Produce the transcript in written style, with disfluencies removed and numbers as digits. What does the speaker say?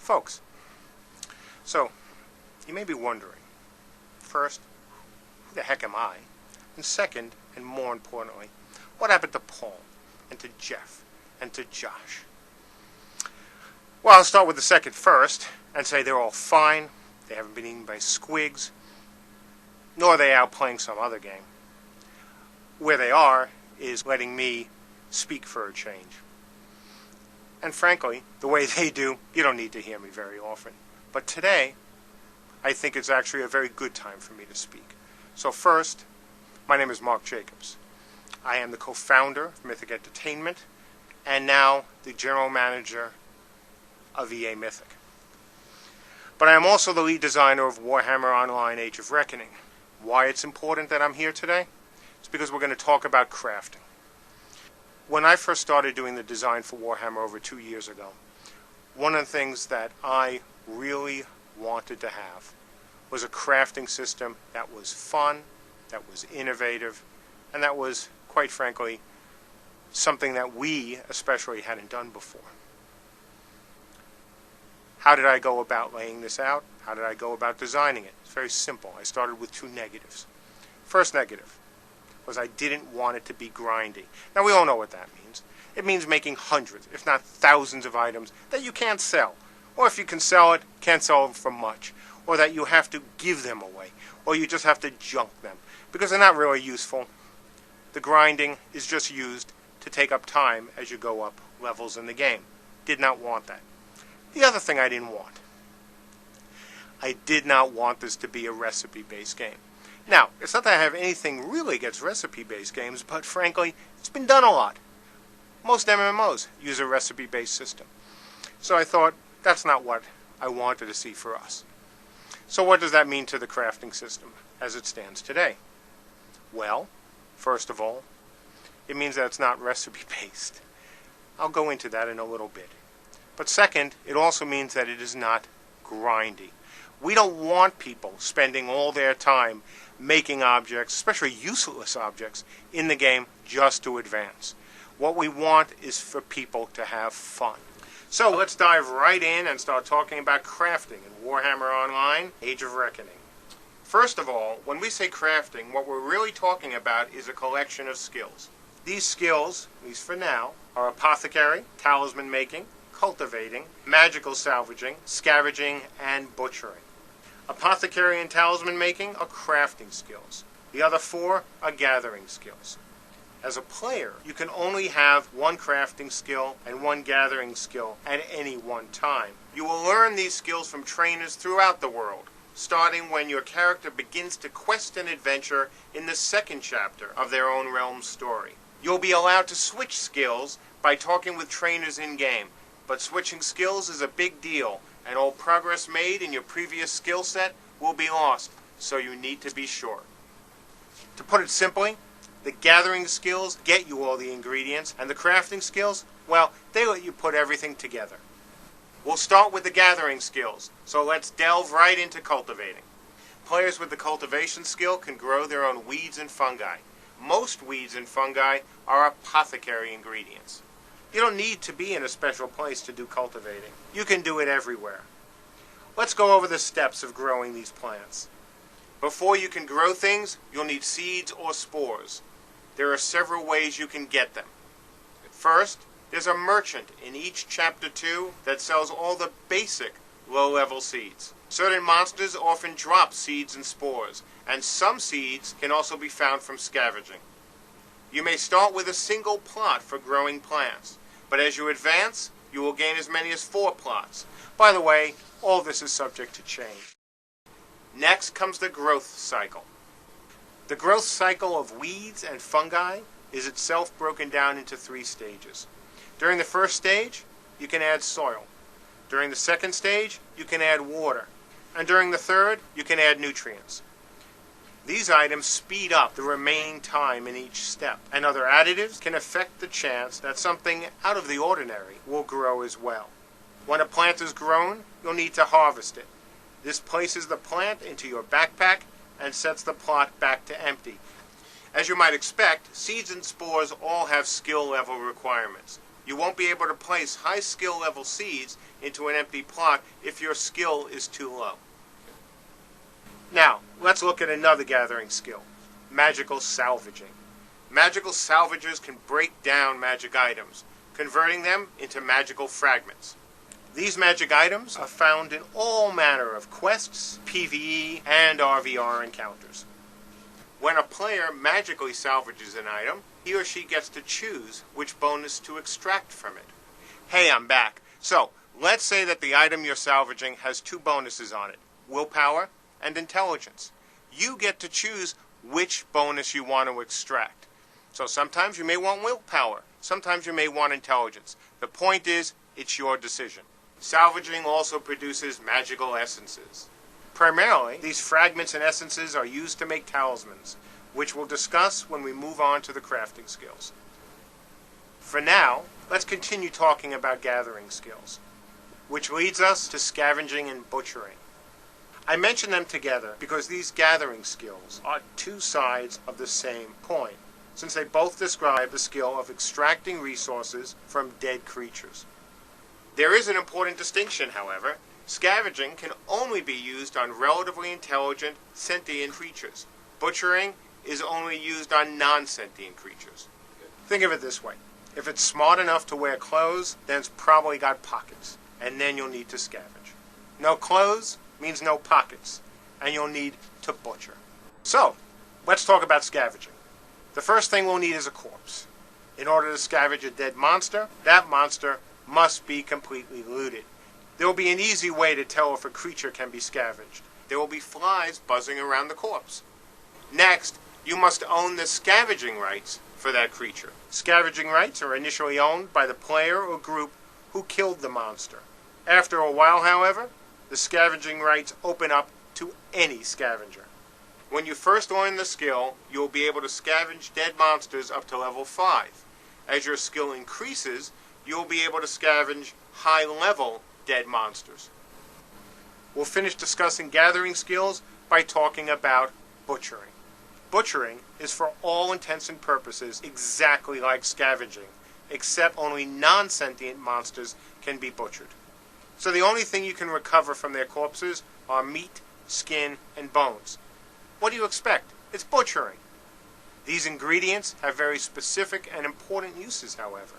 Folks, so you may be wondering, first, who the heck am I? And second, and more importantly, what happened to Paul, and to Jeff, and to Josh? Well, I'll start with the second first, and say they're all fine. They haven't been eaten by squigs, nor are they out playing some other game. Where they are is letting me speak for a change. And frankly, the way they do, you don't need to hear me very often. But today, I think it's actually a very good time for me to speak. So first, my name is Mark Jacobs. I am the co-founder of Mythic Entertainment, and now the general manager of EA Mythic. But I am also the lead designer of Warhammer Online Age of Reckoning. Why it's important that I'm here today? It's because we're going to talk about crafting. When I first started doing the design for Warhammer over 2 years ago, one of the things that I really wanted to have was a crafting system that was fun, that was innovative, and that was, quite frankly, something that we especially hadn't done before. How did I go about laying this out? How did I go about designing it? It's very simple. I started with two negatives. First negative was I didn't want it to be grindy. Now, we all know what that means. It means making hundreds, if not thousands of items that you can't sell. Or if you can sell it, can't sell them for much. Or that you have to give them away. Or you just have to junk them. Because they're not really useful. The grinding is just used to take up time as you go up levels in the game. Did not want that. The other thing I didn't want. I did not want this to be a recipe-based game. Now, it's not that I have anything really against recipe-based games, but frankly, it's been done a lot. Most MMOs use a recipe-based system. So I thought, that's not what I wanted to see for us. So what does that mean to the crafting system as it stands today? Well, first of all, it means that it's not recipe-based. I'll go into that in a little bit. But second, it also means that it is not grindy. We don't want people spending all their time making objects, especially useless objects, in the game just to advance. What we want is for people to have fun. So let's dive right in and start talking about crafting in Warhammer Online Age of Reckoning. First of all, when we say crafting, what we're really talking about is a collection of skills. These skills, at least for now, are apothecary, talisman making, cultivating, magical salvaging, scavenging, and butchering. Apothecary and talisman making are crafting skills. The other four are gathering skills. As a player, you can only have one crafting skill and one gathering skill at any one time. You will learn these skills from trainers throughout the world, starting when your character begins to quest and adventure in the second chapter of their own realm's story. You'll be allowed to switch skills by talking with trainers in-game, but switching skills is a big deal, and all progress made in your previous skill set will be lost, so you need to be sure. To put it simply, the gathering skills get you all the ingredients, and the crafting skills, well, they let you put everything together. We'll start with the gathering skills, so let's delve right into cultivating. Players with the cultivation skill can grow their own weeds and fungi. Most weeds and fungi are apothecary ingredients. You don't need to be in a special place to do cultivating. You can do it everywhere. Let's go over the steps of growing these plants. Before you can grow things, you'll need seeds or spores. There are several ways you can get them. First, there's a merchant in each Chapter 2 that sells all the basic low-level seeds. Certain monsters often drop seeds and spores, and some seeds can also be found from scavenging. You may start with a single plot for growing plants, but as you advance, you will gain as many as 4 plots. By the way, all this is subject to change. Next comes the growth cycle. The growth cycle of weeds and fungi is itself broken down into 3 stages. During the first stage, you can add soil. During the second stage, you can add water. And during the third, you can add nutrients. These items speed up the remaining time in each step, and other additives can affect the chance that something out of the ordinary will grow as well. When a plant is grown, you'll need to harvest it. This places the plant into your backpack and sets the plot back to empty. As you might expect, seeds and spores all have skill level requirements. You won't be able to place high skill level seeds into an empty plot if your skill is too low. Now, let's look at another gathering skill, magical salvaging. Magical salvagers can break down magic items, converting them into magical fragments. These magic items are found in all manner of quests, PvE, and RVR encounters. When a player magically salvages an item, he or she gets to choose which bonus to extract from it. Hey, I'm back. So, let's say that the item you're salvaging has 2 bonuses on it, willpower and intelligence. You get to choose which bonus you want to extract. So sometimes you may want willpower, sometimes you may want intelligence. The point is, it's your decision. Salvaging also produces magical essences. Primarily, these fragments and essences are used to make talismans, which we'll discuss when we move on to the crafting skills. For now, let's continue talking about gathering skills, which leads us to scavenging and butchering. I mention them together because these gathering skills are 2 sides of the same coin, since they both describe the skill of extracting resources from dead creatures. There is an important distinction, however. Scavenging can only be used on relatively intelligent, sentient creatures. Butchering is only used on non-sentient creatures. Think of it this way. If it's smart enough to wear clothes, then it's probably got pockets, and then you'll need to scavenge. No clothes means no pockets, and you'll need to butcher. So, let's talk about scavenging. The first thing we'll need is a corpse. In order to scavenge a dead monster, that monster must be completely looted. There will be an easy way to tell if a creature can be scavenged. There will be flies buzzing around the corpse. Next, you must own the scavenging rights for that creature. Scavenging rights are initially owned by the player or group who killed the monster. After a while, however, the scavenging rights open up to any scavenger. When you first learn the skill, you will be able to scavenge dead monsters up to level 5. As your skill increases, you will be able to scavenge high-level dead monsters. We'll finish discussing gathering skills by talking about butchering. Butchering is for all intents and purposes exactly like scavenging, except only non-sentient monsters can be butchered. So the only thing you can recover from their corpses are meat, skin, and bones. What do you expect? It's butchering. These ingredients have very specific and important uses, however.